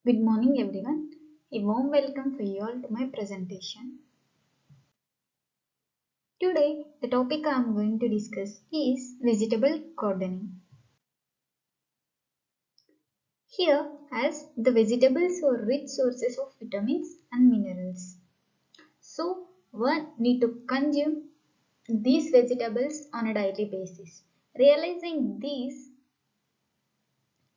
Good morning, everyone. A warm welcome for you all to my presentation. Today, the topic I am going to discuss is vegetable gardening. Here, as the vegetables are rich sources of vitamins and minerals. So, one need to consume these vegetables on a daily basis. Realizing this,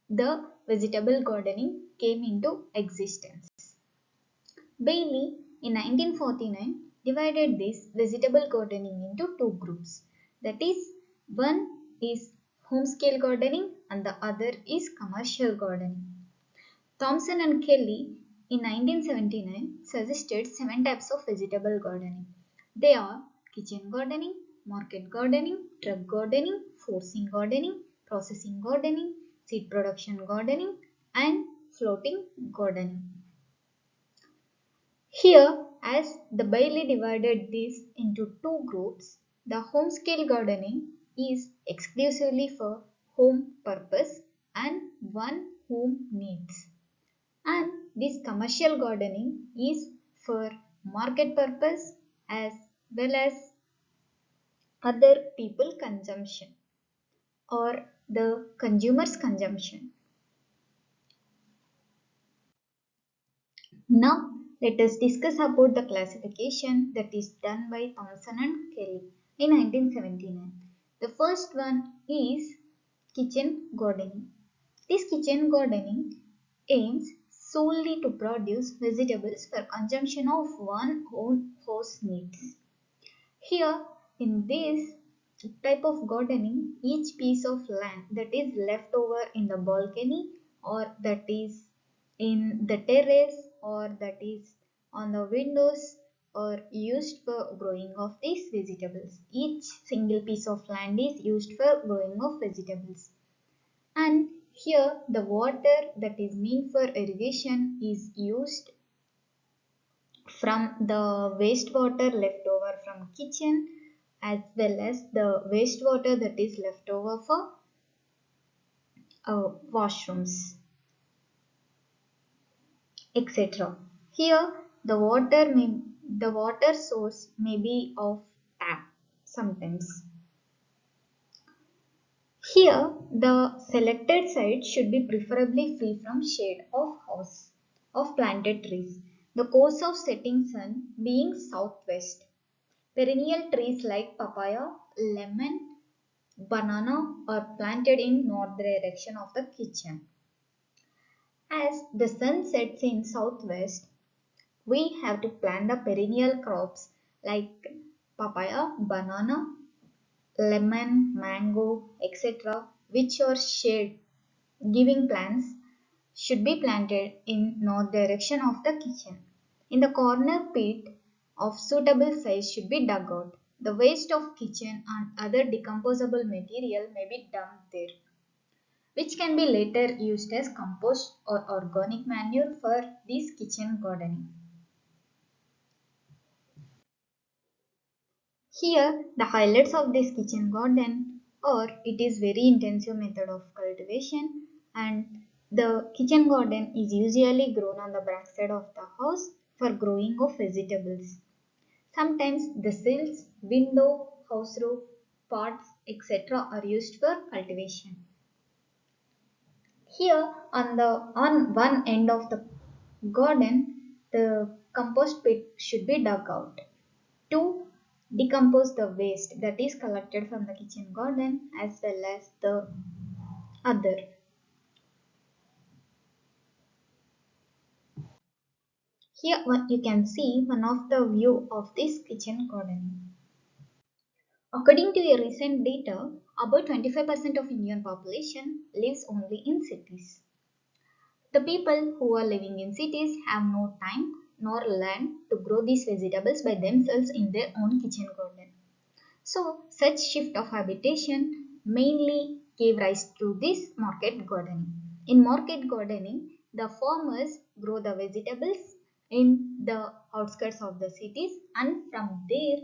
the vegetable gardening came into existence. Bailey, in 1949, divided this vegetable gardening into two groups. That is, one is home scale gardening and the other is commercial gardening. Thompson and Kelly in 1979 suggested seven types of vegetable gardening. They are kitchen gardening, market gardening, truck gardening, forcing gardening, processing gardening, seed production gardening, and floating gardening. Here, as the Bailey divided these into two groups, the home scale gardening is exclusively for home purpose and one home needs. And this commercial gardening is for market purpose as well as other people consumption or the consumer's consumption. Now, let us discuss about the classification that is done by Thomson and Kelly in 1979. The first one is kitchen gardening. This kitchen gardening aims solely to produce vegetables for consumption of one own house needs. Here, in this type of gardening, each piece of land that is left over in the balcony or that is in the terrace or that is on the windows are used for growing of these vegetables. Each single piece of land is used for growing of vegetables. And here the water that is meant for irrigation is used from the wastewater left over from kitchen as well as the wastewater that is left over for washrooms, etc. Here the water source may be of tap sometimes. Here the selected site should be preferably free from shade of house of planted trees. The course of setting sun being southwest. Perennial trees like papaya, lemon, banana are planted in north direction of the kitchen. As the sun sets in southwest, we have to plant the perennial crops like papaya, banana, lemon, mango, etc., which are shade giving plants should be planted in north direction of the kitchen. In the corner pit of suitable size should be dug out. The waste of kitchen and other decomposable material may be dumped there, which can be later used as compost or organic manure for this kitchen gardening. Here, the highlights of this kitchen garden are it is very intensive method of cultivation and the kitchen garden is usually grown on the backside of the house for growing of vegetables. Sometimes the sills, window, house roof, pots, etc. are used for cultivation. Here on one end of the garden, the compost pit should be dug out to decompose the waste that is collected from the kitchen garden as well as the other. Here you can see one of the view of this kitchen garden. According to a recent data, about 25% of Indian population lives only in cities. The people who are living in cities have no time nor land to grow these vegetables by themselves in their own kitchen garden. So, such shift of habitation mainly gave rise to this market gardening. In market gardening, the farmers grow the vegetables in the outskirts of the cities and from there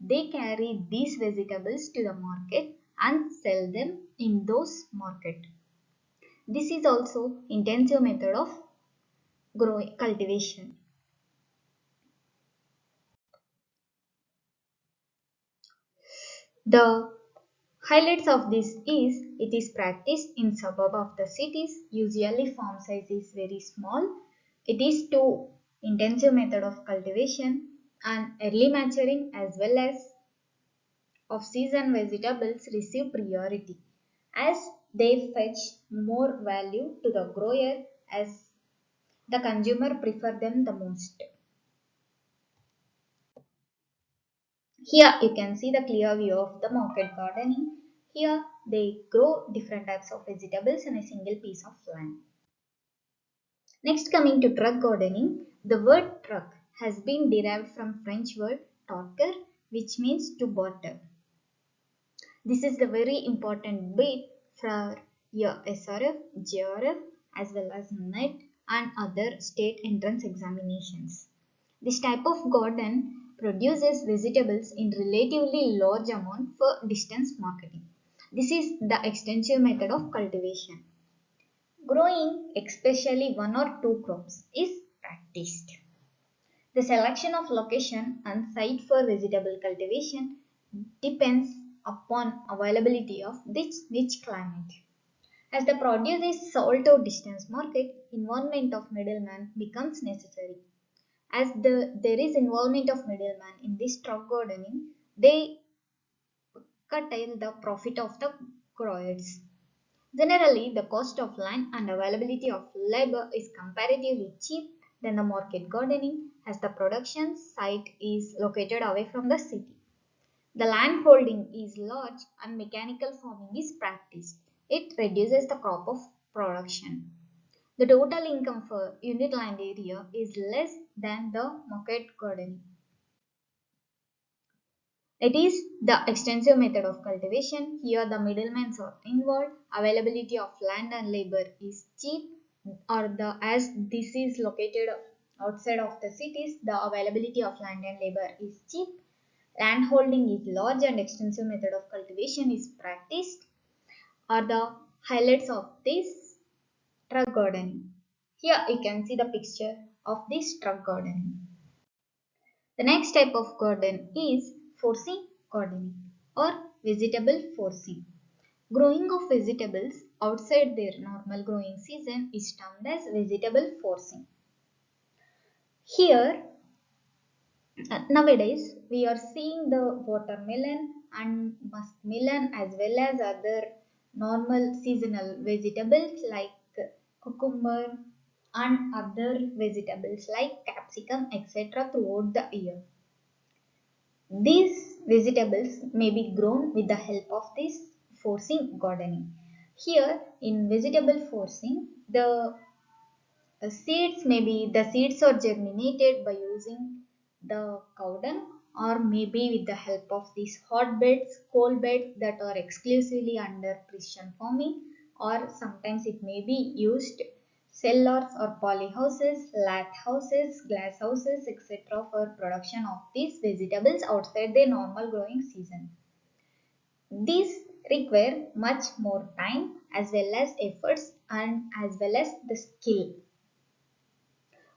they carry these vegetables to the market and sell them in those market. This is also intensive method of cultivation. The highlights of this is it is practiced in suburb of the cities. Usually farm size is very small. It is too intensive method of cultivation and early maturing as well as off-season vegetables receive priority as they fetch more value to the grower as the consumer prefer them the most. Here you can see the clear view of the market gardening. Here they grow different types of vegetables in a single piece of land. Next, coming to truck gardening, the word truck has been derived from French word torquer, which means to barter. This is the very important bit for your SRF, JRF as well as NET and other state entrance examinations. This type of garden produces vegetables in relatively large amount for distance marketing. This is the extensive method of cultivation. Growing especially one or two crops is practiced. The selection of location and site for vegetable cultivation depends upon availability of this niche climate. As the produce is sold to distance market, involvement of middleman becomes necessary. As there is involvement of middleman in this truck gardening, they curtail the profit of the growers. Generally, the cost of land and availability of labor is comparatively cheap than the market gardening as the production site is located away from the city. The land holding is large and mechanical farming is practiced. It reduces the crop of production. The total income for unit land area is less than the market gardening. It is the extensive method of cultivation. Here the middlemen are involved. Availability of land and labor is cheap or the as this is located outside of the cities, the availability of land and labor is cheap. Land holding is large and extensive method of cultivation is practiced are the highlights of this truck gardening. Here you can see the picture of this truck gardening. The next type of garden is forcing gardening or vegetable forcing. Growing of vegetables outside their normal growing season is termed as vegetable forcing. Here, nowadays, we are seeing the watermelon and muskmelon as well as other normal seasonal vegetables like cucumber and other vegetables like capsicum etc. throughout the year. These vegetables may be grown with the help of this forcing gardening. Here in vegetable forcing, the seeds are germinated by using the cow dung or maybe with the help of these hotbeds, coal beds that are exclusively under precision farming or sometimes it may be used cellars or poly houses, lat houses, glass houses, etc. for production of these vegetables outside their normal growing season. These require much more time as well as efforts and as well as the skill.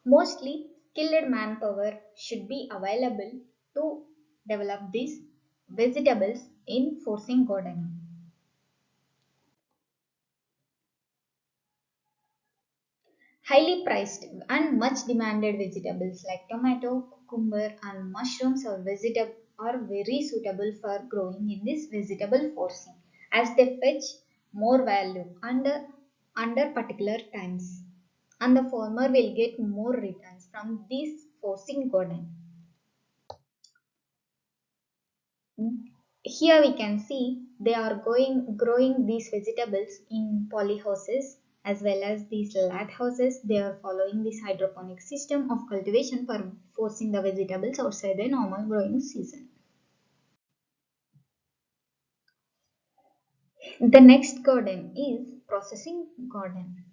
Mostly skilled manpower should be available to develop these vegetables in forcing gardening. Highly priced and much demanded vegetables like tomato, cucumber and mushrooms are very suitable for growing in this vegetable forcing as they fetch more value under particular times and the farmer will get more returns from this forcing garden. Here we can see they are growing these vegetables in poly houses as well as these lat houses. They are following this hydroponic system of cultivation for forcing the vegetables outside their normal growing season. The next garden is processing garden.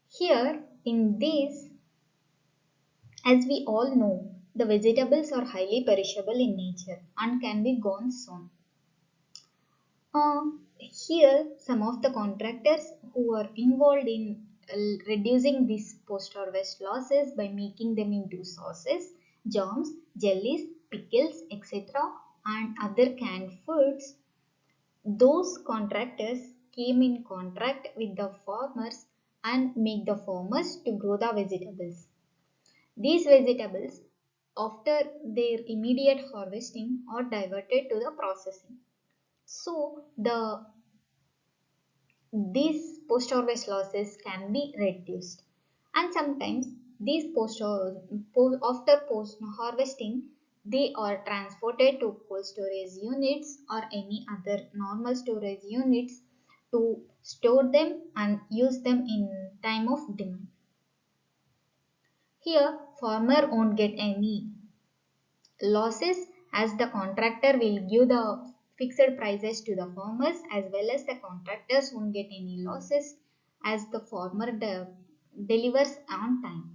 Here in this, as we all know, the vegetables are highly perishable in nature and can be gone soon. Here, some of the contractors who are involved in reducing these post-harvest losses by making them into sauces, jams, jellies, pickles, etc. and other canned foods. Those contractors came in contact with the farmers and make the farmers to grow the vegetables. These vegetables, after their immediate harvesting, are diverted to the processing. So these post-harvest losses can be reduced. And sometimes these after post-harvesting, they are transported to cold storage units or any other normal storage units to store them and use them in time of demand. Here, farmer won't get any losses as the contractor will give the fixed prices to the farmers, as well as the contractors won't get any losses as the farmer delivers on time.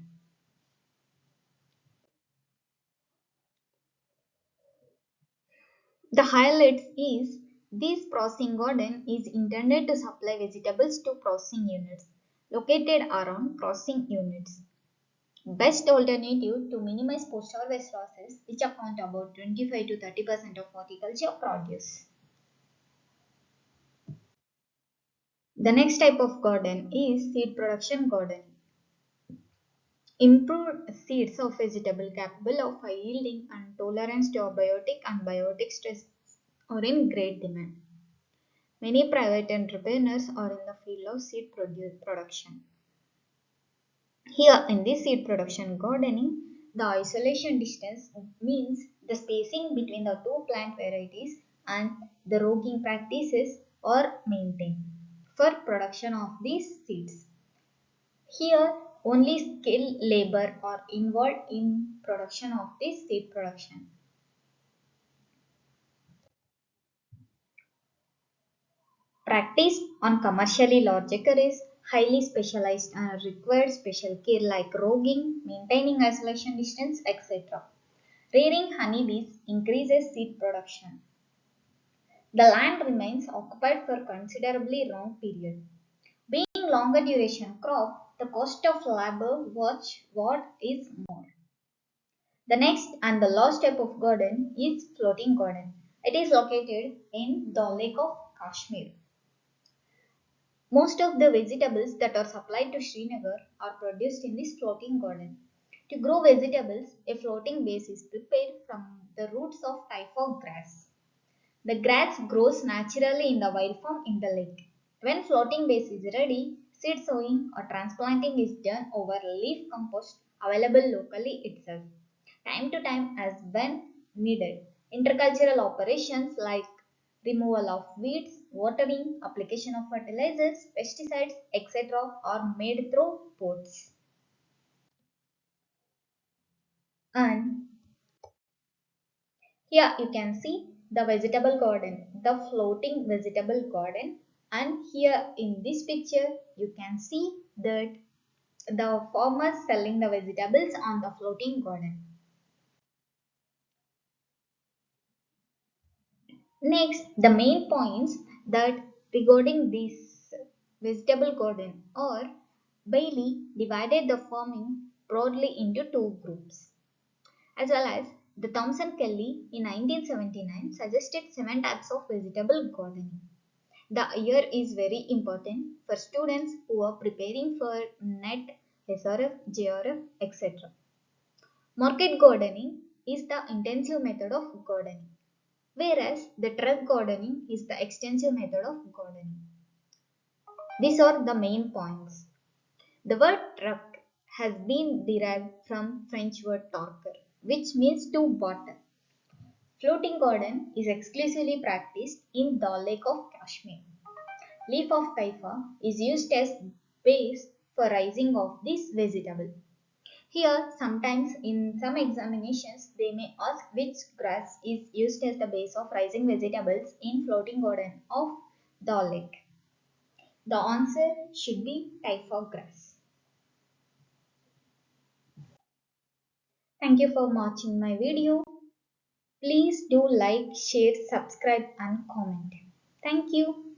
The highlights is this processing garden is intended to supply vegetables to processing units located around processing units. Best alternative to minimize post-harvest losses, which account about 25 to 30% of horticulture produce. The next type of garden is seed production gardening. Improved seeds of vegetable capable of high yielding and tolerance to abiotic and biotic stress are in great demand. Many private entrepreneurs are in the field of seed production. Here in this seed production gardening, the isolation distance means the spacing between the two plant varieties and the rogging practices are maintained for production of these seeds. Here, only skilled labor are involved in production of this seed production. Practice on commercially large acres, highly specialized and required special care like rogging, maintaining isolation distance, etc. Rearing honeybees increases seed production. The land remains occupied for considerably long period. Being longer duration crop, the cost of labor watch what is more. The next and the last type of garden is floating garden. It is located in the Lake of Kashmir. Most of the vegetables that are supplied to Srinagar are produced in this floating garden. To grow vegetables, a floating base is prepared from the roots of typha grass. The grass grows naturally in the wild form in the lake. When floating base is ready, seed sowing or transplanting is done over leaf compost available locally itself. Time to time as when needed. Intercultural operations like removal of weeds, watering, application of fertilizers, pesticides, etc. are made through pots. And here you can see the vegetable garden, the floating vegetable garden. And here in this picture, you can see that the farmers selling the vegetables on the floating garden. Next, the main points that regarding this vegetable garden are Bailey divided the farming broadly into two groups, as well as the Thomson Kelly in 1979 suggested 7 types of vegetable gardening. The year is very important for students who are preparing for NET, SRF, JRF, etc. Market gardening is the intensive method of gardening, whereas the truck gardening is the extensive method of gardening. These are the main points. The word truck has been derived from French word torquer, which means to water. Floating garden is exclusively practiced in the Lake of Kashmir. Leaf of taifa is used as base for rising of this vegetable. Here, sometimes in some examinations, they may ask which grass is used as the base of rising vegetables in floating garden of the lake. The answer should be taifa grass. Thank you for watching my video. Please do like, share, subscribe and comment. Thank you.